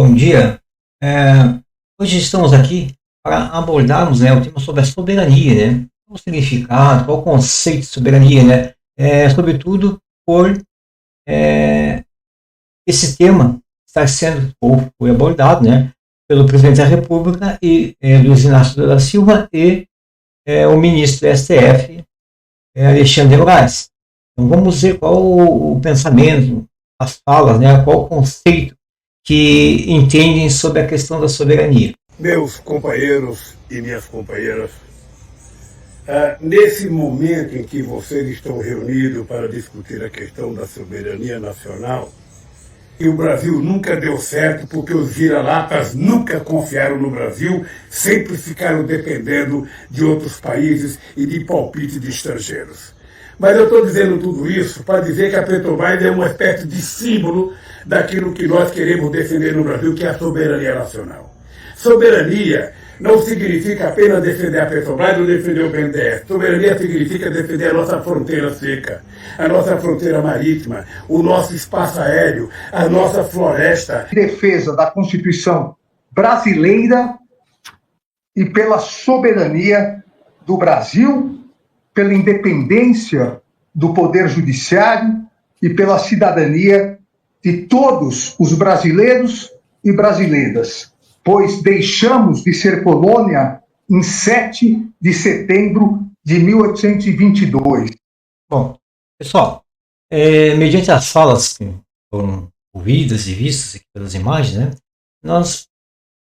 Bom dia. Hoje estamos aqui para abordarmos, o tema sobre a soberania, né? Qual o significado, qual o conceito de soberania, né? Sobretudo por esse tema estar sendo ou foi abordado, né, pelo presidente da República e Luiz Inácio Lula da Silva e o ministro do STF, Alexandre de Moraes. Então vamos ver qual o pensamento, as falas, né, qual o conceito que entendem sobre a questão da soberania. Meus companheiros e minhas companheiras, nesse momento em que vocês estão reunidos para discutir a questão da soberania nacional, e o Brasil nunca deu certo porque os vira-latas nunca confiaram no Brasil, sempre ficaram dependendo de outros países e de palpite de estrangeiros. Mas eu estou dizendo tudo isso para dizer que a Petrobras é uma espécie de símbolo daquilo que nós queremos defender no Brasil, que é a soberania nacional. Soberania não significa apenas defender a Petrobras ou defender o BNDES. Soberania significa defender a nossa fronteira seca, a nossa fronteira marítima, o nosso espaço aéreo, a nossa floresta. Defesa da Constituição brasileira e pela soberania do Brasil, pela independência do Poder Judiciário e pela cidadania de todos os brasileiros e brasileiras, pois deixamos de ser colônia em 7 de setembro de 1822. Bom, pessoal, mediante as falas que foram ouvidas e vistas aqui pelas imagens, né, nós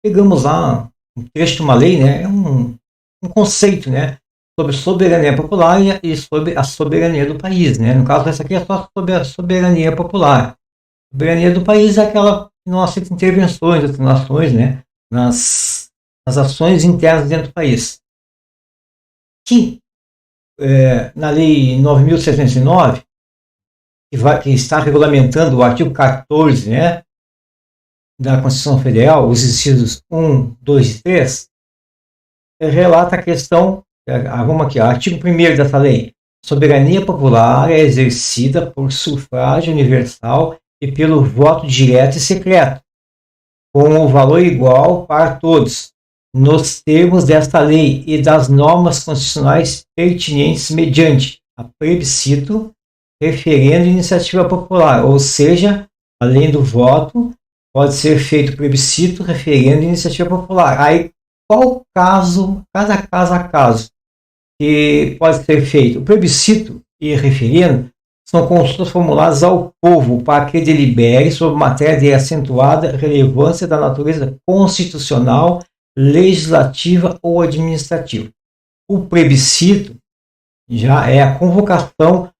pegamos lá um trecho de uma lei, né, um conceito, né, sobre soberania popular e sobre a soberania do país, né. No caso, essa aqui é só sobre a soberania popular. A soberania do país é aquela que não aceita intervenções das nações, né, nas ações internas dentro do país. Que, na Lei 9.709, que está regulamentando o artigo 14, né, da Constituição Federal, os incisos 1, 2 e 3, relata a questão, vamos aqui, artigo 1º dessa lei: soberania popular é exercida por sufrágio universal e pelo voto direto e secreto, com o valor igual para todos, nos termos desta lei e das normas constitucionais pertinentes mediante a plebiscito, referendo e iniciativa popular, ou seja, além do voto, pode ser feito plebiscito, referendo e iniciativa popular. Aí, qual caso, cada caso a caso, que pode ser feito? O plebiscito e referendo são consultas formuladas ao povo para que delibere sobre matéria de acentuada relevância da natureza constitucional, legislativa ou administrativa. O plebiscito já é a convocação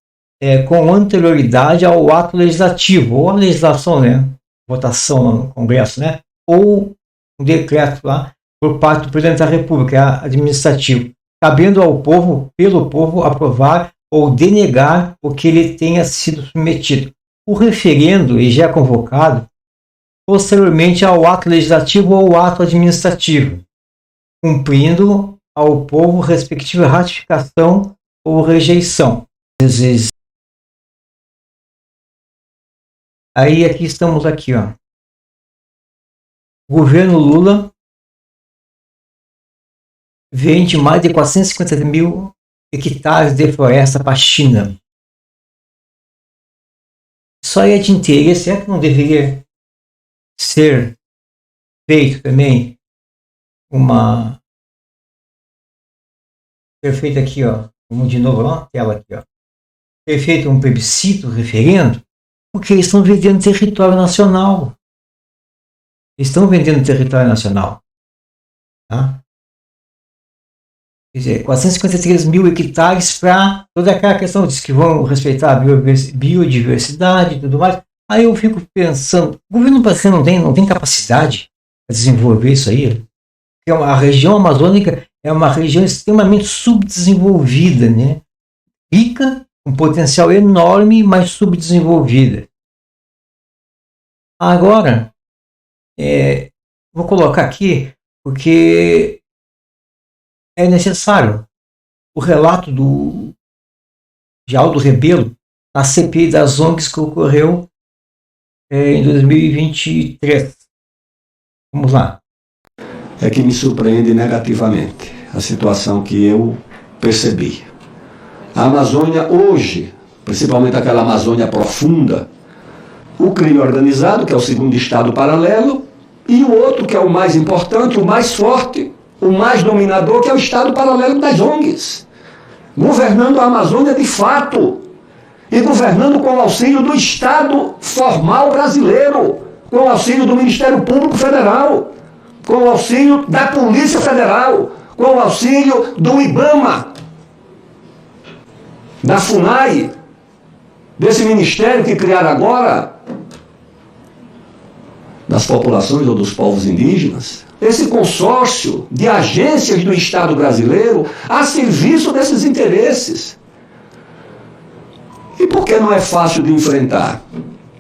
com anterioridade ao ato legislativo, ou a legislação, né, votação no Congresso, né, ou um decreto lá por parte do Presidente da República, administrativo, cabendo ao povo, pelo povo, aprovar ou denegar o que ele tenha sido submetido. O referendo já é convocado posteriormente ao ato legislativo ou ato administrativo, cumprindo ao povo respectiva ratificação ou rejeição. Às vezes. Aí aqui estamos aqui, ó. O governo Lula vende mais de 450 mil hectares de floresta para a China. Isso aí é de interesse, é que não deveria ser feito também ser feito aqui, ó, vamos de novo lá, tela aqui, ó, ser feito um plebiscito, referendo, porque eles estão vendendo território nacional. Estão vendendo território nacional, tá? Quer dizer, 453 mil hectares para toda aquela questão, diz que vão respeitar a biodiversidade e tudo mais. Aí eu fico pensando, o governo brasileiro não tem capacidade para desenvolver isso aí? Porque a região amazônica é uma região extremamente subdesenvolvida, né? Rica, com potencial enorme, mas subdesenvolvida. Agora, vou colocar aqui, porque é necessário o relato de Aldo Rebelo na CPI das ONGs que ocorreu em 2023. Vamos lá. É que me surpreende negativamente a situação que eu percebi. A Amazônia hoje, principalmente aquela Amazônia profunda, o crime organizado, que é o segundo estado paralelo, e o outro, que é o mais importante, o mais forte, o mais dominador, que é o estado paralelo das ONGs, governando a Amazônia de fato, e governando com o auxílio do Estado formal brasileiro, com o auxílio do Ministério Público Federal, com o auxílio da Polícia Federal, com o auxílio do IBAMA, da FUNAI, desse ministério que criaram agora, das populações ou dos povos indígenas, esse consórcio de agências do Estado brasileiro a serviço desses interesses. E por que não é fácil de enfrentar?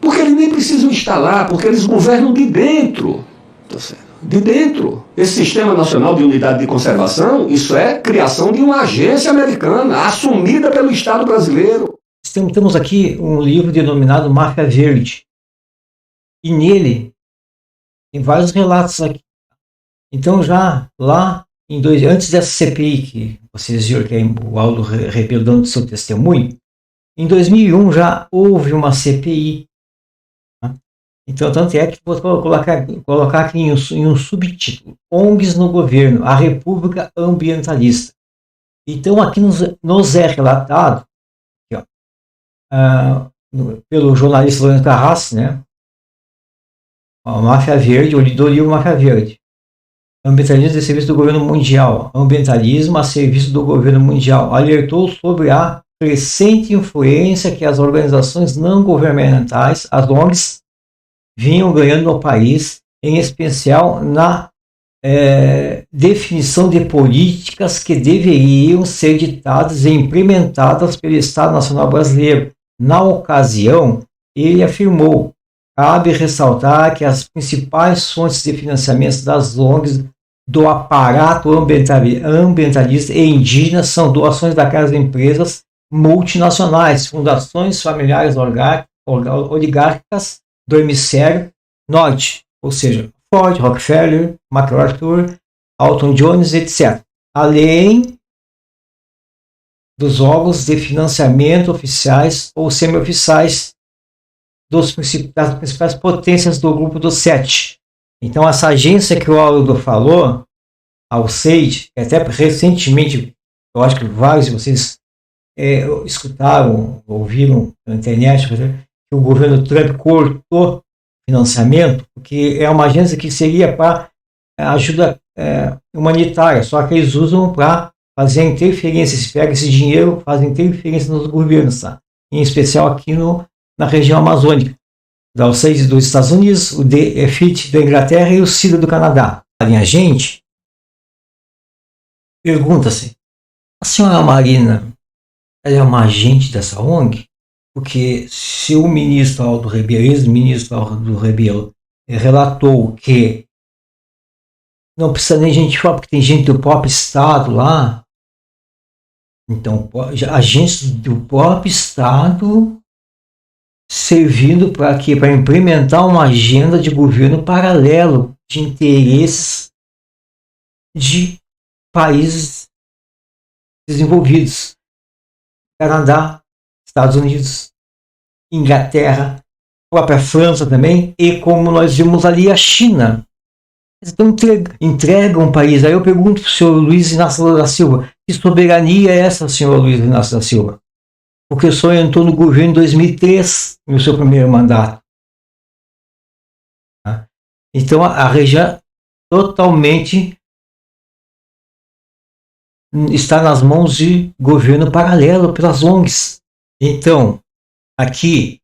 Porque eles nem precisam estar lá, porque eles governam de dentro. De dentro. Esse Sistema Nacional de Unidade de Conservação, isso é criação de uma agência americana, assumida pelo Estado brasileiro. Temos aqui um livro denominado Máfia Verde. E nele tem vários relatos aqui. Então já lá, antes dessa CPI, que vocês viram que é o Aldo Rebelo dando seu testemunho, em 2001 já houve uma CPI. Tá? Então, tanto é que vou colocar aqui em um subtítulo: ONGs no governo, a República Ambientalista. Então, aqui nos é relatado, aqui, pelo jornalista Lourenço Carrasco, né? A Máfia Verde, o livro Máfia Verde. Ambientalismo a serviço do governo mundial. Ambientalismo a serviço do governo mundial. Alertou sobre a crescente influência que as organizações não governamentais, as ONGs, vinham ganhando no país, em especial na definição de políticas que deveriam ser ditadas e implementadas pelo Estado Nacional Brasileiro. Na ocasião, ele afirmou: cabe ressaltar que as principais fontes de financiamento das ONGs do aparato ambientalista e indígena são doações daquelas empresas multinacionais, fundações familiares oligárquicas do hemisfério norte, ou seja, Ford, Rockefeller, MacArthur, Alton Jones, etc. Além dos órgãos de financiamento oficiais ou semi-oficiais das principais potências do grupo dos 7. Então, essa agência que o Aldo falou, a USAID, até recentemente, eu acho que vários de vocês escutaram, ouviram na internet, que o governo Trump cortou financiamento, porque é uma agência que seria para ajuda humanitária, só que eles usam para fazer interferência, se pega esse dinheiro, fazem interferência nos governos, tá? Em especial aqui na região amazônica. Da USAID dos Estados Unidos, o DFIT da Inglaterra e o CIDA do Canadá. A gente pergunta-se: a senhora Marina ela é uma agente dessa ONG? Porque se o ministro Aldo Rebelo, ex-ministro Aldo Rebelo, relatou que não precisa nem gente fora, porque tem gente do próprio Estado lá, então agentes do próprio Estado servindo para quê? Para implementar uma agenda de governo paralelo de interesses de países desenvolvidos. Canadá, Estados Unidos, Inglaterra, própria França também, e como nós vimos ali, a China. Então entrega um país. Aí eu pergunto para o senhor Luiz Inácio da Silva: que soberania é essa, senhor Luiz Inácio da Silva? Porque o senhor entrou no governo em 2003, no seu primeiro mandato. Então a região totalmente está nas mãos de governo paralelo pelas ONGs. Então, aqui,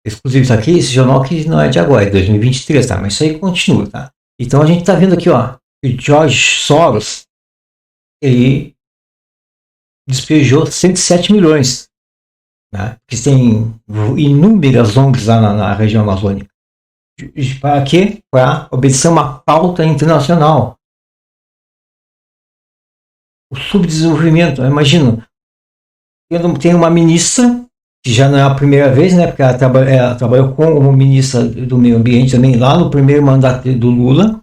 exclusivo isso aqui, esse jornal que não é de agora, é 2023, tá? Mas isso aí continua, tá? Então a gente está vendo aqui, ó, que o George Soros, ele despejou 107 milhões, né? Que tem inúmeras ONGs lá na região amazônica. Para quê? Para obedecer uma pauta internacional. O subdesenvolvimento, imagina, tem uma ministra que já não é a primeira vez, né? Porque ela trabalhou como ministra do Meio Ambiente também, lá no primeiro mandato do Lula.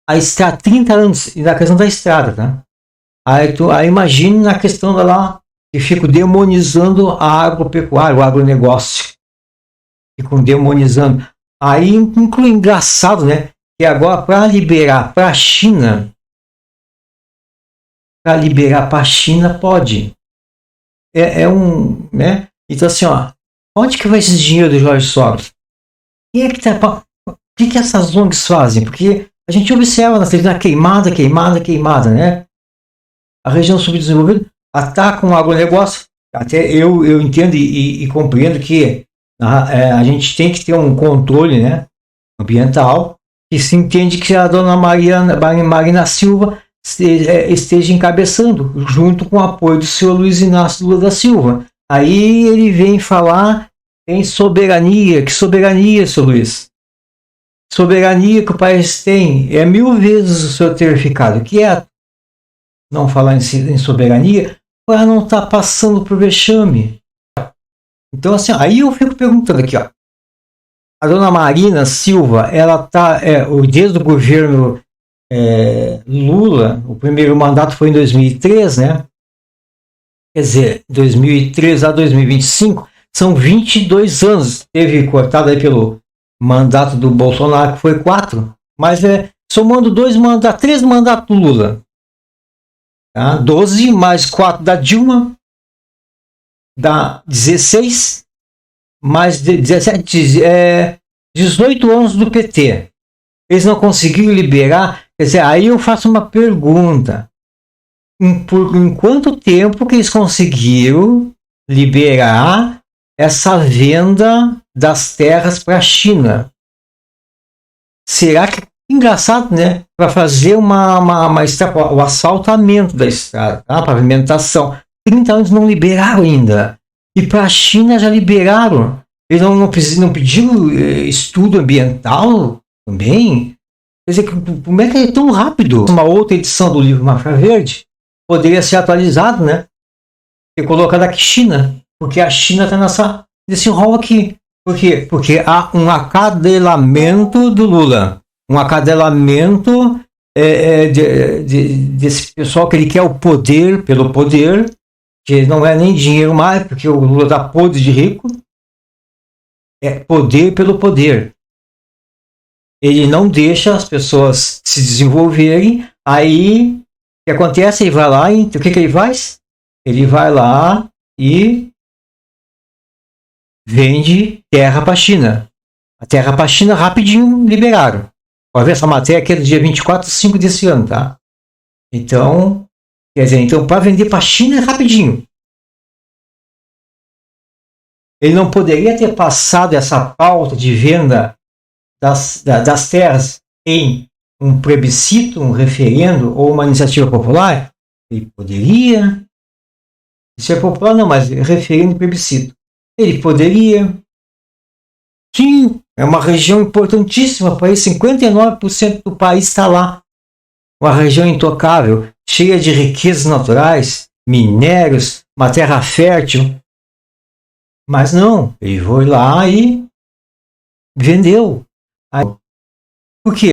A estrada, 30 anos, e na questão da estrada, tá? Aí imagine na questão da lá, que ficam demonizando a agropecuária, o agronegócio. Ficam demonizando. Aí inclui engraçado, né? Que agora para liberar para a China, pode. Né? Então assim, ó, onde que vai esse dinheiro do Jorge Soros? Quem é que tá? O que essas ONGs fazem? Porque a gente observa na televisão queimada, né? A região subdesenvolvida ataca um agronegócio. Até eu entendo e compreendo que a gente tem que ter um controle, né, ambiental, e se entende que a dona Marina Silva esteja encabeçando, junto com o apoio do senhor Luiz Inácio Lula da Silva. Aí ele vem falar em soberania. Que soberania, senhor Luiz? Soberania que o país tem é 1000 vezes o senhor ter ficado quieto, não falar em soberania, para não estar passando por vexame. Então, assim, aí eu fico perguntando aqui, ó. A dona Marina Silva, ela tá, desde o governo Lula, o primeiro mandato foi em 2003, né? Quer dizer, 2003 a 2025, são 22 anos. Teve cortado aí pelo mandato do Bolsonaro, que foi 4, mas somando 3 mandatos do Lula. Tá? 12 mais 4 da Dilma, dá 16, mais 17, 18 anos do PT. Eles não conseguiram liberar. Quer dizer, aí eu faço uma pergunta. Em quanto tempo que eles conseguiram liberar essa venda das terras para a China? Será que, engraçado, né? Para fazer o asfaltamento da estrada, tá? A pavimentação, 30 anos não liberaram ainda. E para a China já liberaram. Eles não pediram estudo ambiental também? Quer dizer, como é que é tão rápido? Uma outra edição do livro Mafra Verde poderia ser atualizado, né? E colocado aqui China, porque a China está nesse rol aqui. Por quê? Porque há um acadelamento do Lula, um acadelamento desse pessoal que ele quer o poder pelo poder, que não é nem dinheiro mais, porque o Lula está podre de rico, é poder pelo poder. Ele não deixa as pessoas se desenvolverem, aí o que acontece? Ele vai lá e o que ele faz? Ele vai lá e vende terra para a China. A terra para a China rapidinho liberaram. Pode ver essa matéria aqui é do dia 24/5 desse ano, tá? Então, quer dizer, para vender para a China é rapidinho. Ele não poderia ter passado essa pauta de venda das terras em um plebiscito, um referendo ou uma iniciativa popular? Ele poderia. Isso é popular não, mas referendo e plebiscito. Ele poderia. Sim, é uma região importantíssima para isso. 59% do país está lá. Uma região intocável, cheia de riquezas naturais, minérios, uma terra fértil. Mas não, ele foi lá e vendeu. Por quê?